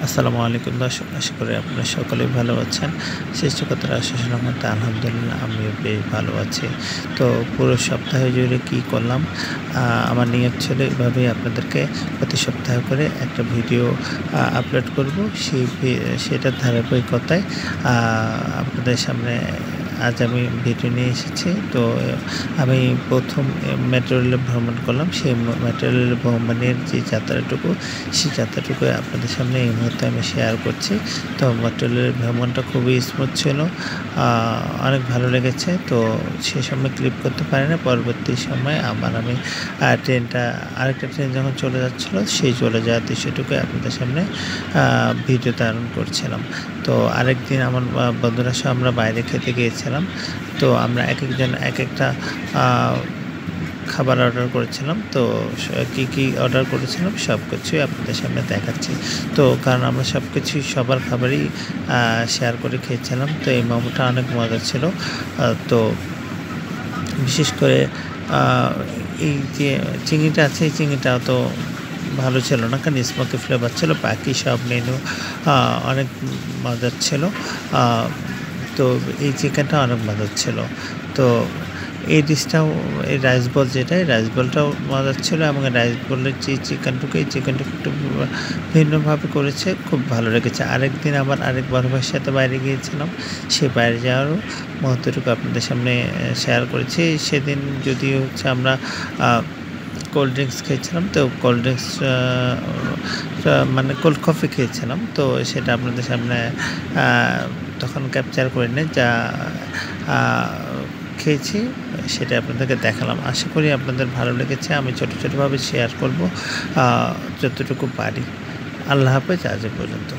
আসসালামু আলাইকুম দর্শক, আশা করি আপনারা সকলেই ভালো আছেন। সৃষ্টিকর্তার অশেষ রহমতে আলহামদুলিল্লাহ আমিও বেশ ভালো আছি। তো পুরো সপ্তাহ জুড়ে কী করলাম, আমার নিয়ত ছিল এভাবেই আপনাদেরকে প্রতি সপ্তাহ করে একটা ভিডিও আপলোড করব। সেটার ধারাবাহিকতায় আপনাদের সামনে আজ আমি ভিডিও নিয়ে এসেছি। তো আমি প্রথম মেট্রো রেলে ভ্রমণ করলাম। সেই মেট্রো রেলে ভ্রমণের যে যাত্রাটুকু, সেই যাত্রাটুকু আপনাদের সামনে এই মুহূর্তে আমি শেয়ার করছি। তো মেট্রো রেলের ভ্রমণটা খুবই স্মুথ ছিল, অনেক ভালো লেগেছে। তো সে সময় ক্লিপ করতে পারি না। পরবর্তী সময়ে আবার আমি আরেকটা ট্রেন যখন চলে যাচ্ছিলো, সেই চলে যাওয়ার দৃশ্যটুকু আপনাদের সামনে ভিডিও ধারণ করছিলাম। তো আরেকদিন আমার বন্ধুরা সহ আমরা বাইরে খেতে গিয়েছিলাম। তো আমরা একেকজন একেকটা খাবার অর্ডার করেছিলাম। তো কী অর্ডার করেছিলাম সব কিছুই আপনাদের সামনে দেখাচ্ছি। তো কারণ আমরা সবার খাবারই শেয়ার করে খেয়েছিলাম। তো এই মোমোটা অনেক মজা ছিল। তো বিশেষ করে এই যে চিংড়িটা আছে, এই চিংড়িটাও তো ভালো ছিল না, কারণ স্মোকি ফ্লেভার ছিল। বাকি সব মেনু অনেক মজার ছিল। তো এই চিকেনটা অনেক মজার ছিল। তো এই ডিশটাও, এই রাইস বল যেটা, এই রাইস বলটাও মজার ছিল। এবং রাইস বলের যে চিকেনটুকু, এই চিকেনটুকু একটু ভিন্নভাবে করেছে, খুব ভালো লেগেছে। আরেকদিন আবার আরেক বড় ভাইয়ের সাথে বাইরে গিয়েছিলাম। সেই বাইরে যাওয়ারও মুহূর্তটুকু আপনাদের সামনে শেয়ার করেছি। সেদিন যদিও হচ্ছে আমরা কোল্ড ড্রিঙ্কস খেয়েছিলাম। তো কোল্ড ড্রিঙ্কস মানে কোল্ড কফি খেয়েছিলাম। তো সেটা আপনাদের সামনে তখন ক্যাপচার করে নিই, যা খেয়েছি সেটা আপনাদেরকে দেখালাম। আশা করি আপনাদের ভালো লেগেছে। আমি ছোটোভাবে শেয়ার করব যতটুকু পারি। আল্লাহ হাফেজ, আজ এ পর্যন্ত।